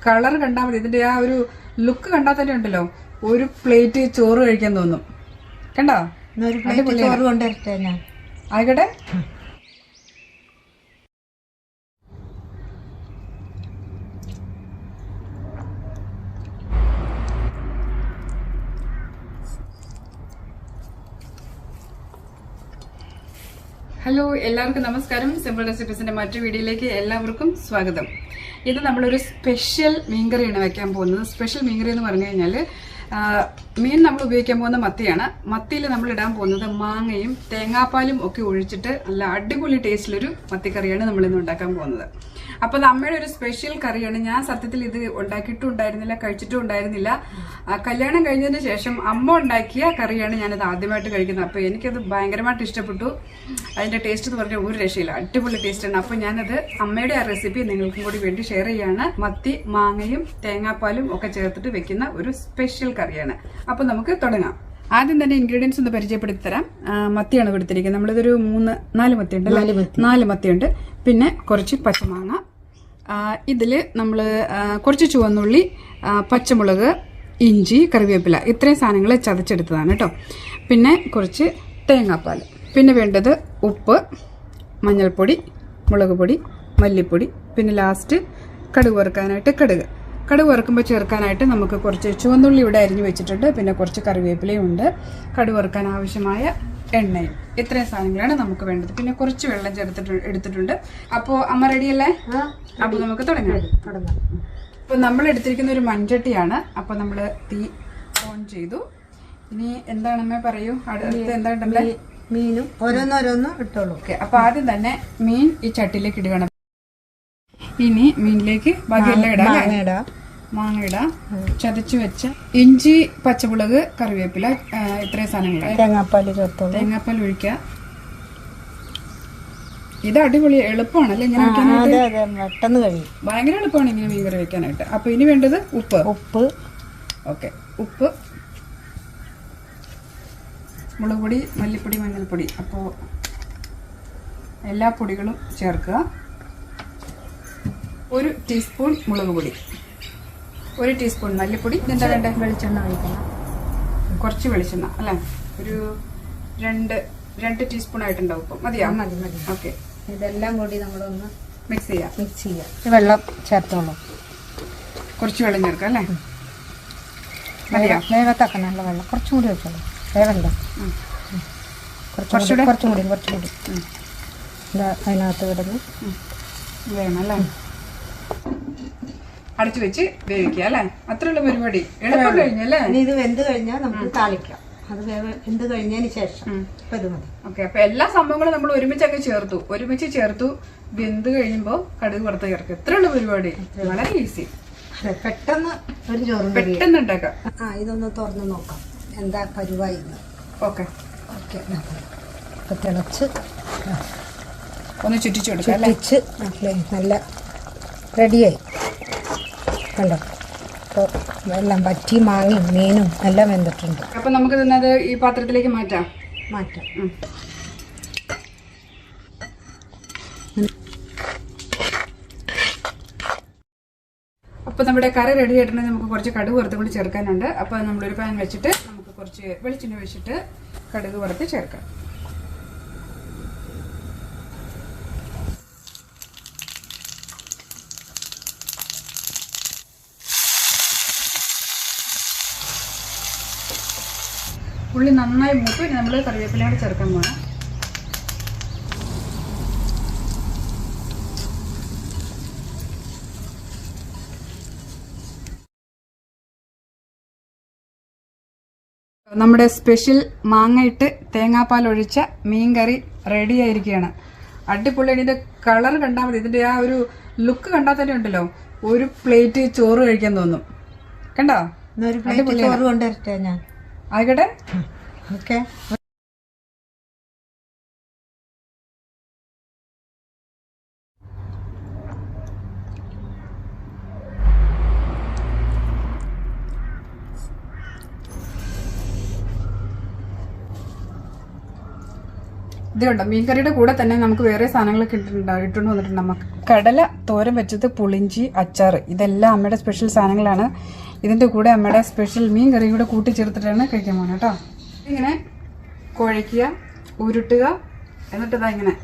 Colour കണ്ടാൽ മതി, ഇതിന്റെ ആ ഒരു ലുക്ക് കണ്ടാൽ തന്നെ ഉണ്ടല്ലോ ഒരു പ്ലേറ്റ് ചോറ് കഴിക്കാൻ തോന്നും. കണ്ടോ? ചോറ് കൊണ്ടുവരട്ടെ ഞാൻ? ആയിക്കോട്ടെ. ഹലോ, എല്ലാവർക്കും നമസ്കാരം. സിമ്പിൾ റെസിപ്പീസിന്റെ മറ്റൊരു വീഡിയോയിലേക്ക് എല്ലാവർക്കും സ്വാഗതം. ഇത് നമ്മളൊരു സ്പെഷ്യൽ മീൻകറിയാണ് വെക്കാൻ പോകുന്നത്. സ്പെഷ്യൽ മീൻകറി എന്ന് പറഞ്ഞു കഴിഞ്ഞാൽ മീൻ നമ്മൾ ഉപയോഗിക്കാൻ പോകുന്ന മത്തിയാണ്. മത്തിയിൽ നമ്മൾ ഇടാൻ പോകുന്നത് മാങ്ങയും തേങ്ങാപ്പാലും ഒക്കെ ഒഴിച്ചിട്ട് നല്ല അടിപൊളി ടേസ്റ്റിലൊരു മത്തിക്കറിയാണ് നമ്മളിന്ന് ഉണ്ടാക്കാൻ പോകുന്നത്. അപ്പോൾ അത് അമ്മയുടെ ഒരു സ്പെഷ്യൽ കറിയാണ്. ഞാൻ സത്യത്തിൽ ഇത് ഉണ്ടാക്കിയിട്ടും ഉണ്ടായിരുന്നില്ല, കഴിച്ചിട്ടും ഉണ്ടായിരുന്നില്ല. കല്യാണം കഴിഞ്ഞതിന് ശേഷം അമ്മ ഉണ്ടാക്കിയ കറിയാണ് ഞാനത് ആദ്യമായിട്ട് കഴിക്കുന്നത്. അപ്പോൾ എനിക്കത് ഭയങ്കരമായിട്ട് ഇഷ്ടപ്പെട്ടു. അതിന്റെ ടേസ്റ്റ് എന്ന് പറഞ്ഞാൽ ഒരു രക്ഷയില്ല, അടിപൊളി ടേസ്റ്റാണ്. അപ്പോൾ ഞാനത് അമ്മയുടെ ആ റെസിപ്പി നിങ്ങൾക്കും കൂടി വേണ്ടി ഷെയർ ചെയ്യാണ്. മത്തി മാങ്ങയും തേങ്ങാപ്പാലും ഒക്കെ ചേർത്തിട്ട് വെക്കുന്ന ഒരു സ്പെഷ്യൽ കറിയാണ്. അപ്പൊ നമുക്ക് തുടങ്ങാം. ആദ്യം തന്നെ ഇൻഗ്രീഡിയൻസ് ഒന്ന് പരിചയപ്പെടുത്തി തരാം. മത്തിയാണ് കൊടുത്തിരിക്കുന്നത്. നമ്മളിതൊരു 4 മത്തിയുണ്ട്, 4 മത്തിയുണ്ട്. പിന്നെ കുറച്ച് പച്ചമാങ്ങ, ഇതില് നമ്മൾ കുറച്ച് ചുവന്നുള്ളി, പച്ചമുളക്, ഇഞ്ചി, കറിവേപ്പില, ഇത്രയും സാധനങ്ങൾ ചതച്ചെടുത്തതാണ് കേട്ടോ. പിന്നെ കുറച്ച് തേങ്ങാപ്പാൽ, പിന്നെ വേണ്ടത് ഉപ്പ്, മഞ്ഞൾപ്പൊടി, മുളക് പൊടി, മല്ലിപ്പൊടി, പിന്നെ ലാസ്റ്റ് കടുക് വറുക്കാനായിട്ട് കടുക് വറുക്കുമ്പോൾ ചേർക്കാനായിട്ട് നമുക്ക് കുറച്ച് ചുവന്നുള്ളി ഇവിടെ അരിഞ്ഞു വെച്ചിട്ടുണ്ട്. പിന്നെ കുറച്ച് കറിവേപ്പിലയും ഉണ്ട്. കടുക് വറുക്കാൻ ആവശ്യമായ എണ്ണയും, ഇത്രയും സാധനങ്ങളാണ് നമുക്ക് വേണ്ടത്. പിന്നെ കുറച്ച് വെള്ളം എടുത്തിട്ടുണ്ട്. അപ്പോൾ അമ്മ റെഡിയല്ലേ? അപ്പോൾ നമുക്ക് തുടങ്ങാം. അപ്പോൾ നമ്മൾ എടുത്തിരിക്കുന്ന ഒരു മൺചട്ടിയാണ്. അപ്പോൾ നമ്മൾ തീ ഓൺ ചെയ്തു. ഇനി എന്താണ് അമ്മ പറയൂ, അടുത്ത് എന്താണ്ടല്ലേ? മീനും ഓരോന്നോരോന്നും ഇട്ടോളൂ. ഓക്കെ. അപ്പോൾ ആദ്യം തന്നെ മീൻ ഈ ചട്ടിയിലേക്ക് ഇടുകയാണ്. ഇനി മീനിലേക്ക് ബാക്കിയെല്ലാം ഇടാം. മാങ്ങ ഇടാം, ചതച്ചു വെച്ച ഇഞ്ചി, പച്ചമുളക്, കറിവേപ്പില, ഇത്രയും സാധനങ്ങൾ. തേങ്ങാപ്പാൽ ഒഴിക്കുക. ഇത് അടിപൊളി എളുപ്പമാണല്ലേ ഇങ്ങനെ വെക്കാനായിട്ട്? ഭയങ്കര എളുപ്പമാണ് ഇങ്ങനെ മീൻകറി വെക്കാനായിട്ട്. അപ്പൊ ഇനി വേണ്ടത് ഉപ്പ്. ഓക്കെ, ഉപ്പ്, മുളക് പൊടി, മല്ലിപ്പൊടി, മഞ്ഞൾപ്പൊടി. അപ്പോ എല്ലാ പൊടികളും ചേർക്കുക. 1 ടീസ്പൂൺ മുളക് പൊടി, 1 ടീസ്പൂൺ മല്ലിപ്പൊടി. എന്താ വേണ്ടേ? വെളിച്ചെണ്ണ ഒഴിക്കണം. കുറച്ച് വെളിച്ചെണ്ണ അല്ലേ? ഒരു 2 ടീസ്പൂൺ ആയിട്ടുണ്ടാവും. ഇപ്പം മതിയാ? മതി. ഓക്കെ. ഇതെല്ലാം കൂടി നമ്മളൊന്ന് മിക്സ് ചെയ്യാം. വെള്ളം ചേർത്തോളൂ. കുറച്ച് വെള്ളം ചേർക്കാം അല്ലേ? മതിയാ? വേവത്താക്കണമല്ല വെള്ളം കുറച്ചും കൂടി വെച്ചോളൂ. വേവണ്ട, കുറച്ചും കൂടി അതിനകത്ത് കിടന്ന് വേണം അല്ലേ? അടച്ചു വെച്ച് വേവിക്കുക അല്ലേ? അത്രയുള്ള പരിപാടി. എളുപ്പം കഴിഞ്ഞല്ലേ? ഇത് വെന്ത് കഴിഞ്ഞാൽ നമുക്ക് താളിക്കാം. അത് വെന്ത് കഴിഞ്ഞതിന് ശേഷം ഇത് മതി. ഓക്കെ. അപ്പൊ എല്ലാ സംഭവങ്ങളും നമ്മൾ ഒരുമിച്ച് ചേർത്തു. വെന്ത് കഴിയുമ്പോൾ കടുക് വറുത്ത് ചേർക്കുക. ഇത്രയുള്ള പരിപാടി. വളരെ ഈസി, പെട്ടെന്ന് ഒരു ചോറും പെട്ടെന്ന് ഉണ്ടാക്കാം. ഇതൊന്ന് തുറന്ന് നോക്കാം എന്താ പരുവായി. ഓക്കെ. തിളച്ച് ഒന്ന് ചുറ്റിച്ചു കൊടുക്കാം. നല്ല റെഡിയായി കണ്ടോ? അപ്പോൾ എല്ലാം പറ്റി മാങ്ങയും മീനും എല്ലാം വെന്തിട്ടുണ്ട്. അപ്പം നമുക്ക് തന്നെ ഈ പാത്രത്തിലേക്ക് മാറ്റാം. അപ്പോൾ നമ്മുടെ കറി റെഡി ആയിട്ടുണ്ടെങ്കിൽ നമുക്ക് കുറച്ച് കടുക് വറുത്ത് കൂടി ചേർക്കാനുണ്ട്. അപ്പോൾ നമ്മളൊരു പാൻ വെച്ചിട്ട് നമുക്ക് കുറച്ച് വെളിച്ചെണ്ണ ഒഴിച്ചിട്ട് കടുക് വറുത്ത് ചേർക്കാം. ഉള്ളി നന്നായി മൂത്ത് ഇനി നമ്മൾ കറിവേപ്പിലയോടെ ചേർക്കാൻ പോകണം. നമ്മുടെ സ്പെഷ്യൽ മാങ്ങയിട്ട് തേങ്ങാപ്പാൽ ഒഴിച്ച മീൻ കറി റെഡി ആയിരിക്കുകയാണ്. അടിപൊളി. ഇതിന്റെ കളർ കണ്ടാൽ മതി, ഇതിന്റെ ആ ഒരു ലുക്ക് കണ്ടാൽ തന്നെ ഉണ്ടല്ലോ ഒരു പ്ലേറ്റ് ചോറ് കഴിക്കാൻ തോന്നും. കണ്ടോ? ചോറ് കൊണ്ടുവരട്ടെ ഞാൻ? ആയിക്കോട്ടെ. ഓക്കെ. ഇതുണ്ട് മീൻകറിയുടെ കൂടെ തന്നെ നമുക്ക് വേറെ സാധനങ്ങളൊക്കെ ഇട്ടുകൊണ്ട് വന്നിട്ടുണ്ട്. നമുക്ക് കടല തോരൻ വെച്ചത്, പുളിഞ്ചി, അച്ചാർ, ഇതെല്ലാം അമ്മയുടെ സ്പെഷ്യൽ സാധനങ്ങളാണ്. ഇതിന്റെ കൂടെ അമ്മയുടെ സ്പെഷ്യൽ മീൻ കറി കൂടെ കൂട്ടിച്ചേർത്തിട്ടാണ് കഴിക്കാൻ പോകുന്നത് കേട്ടോ. ഇങ്ങനെ കുഴയ്ക്കുക, ഉരുട്ടുക, എന്നിട്ട് ഇതാ ഇങ്ങനെ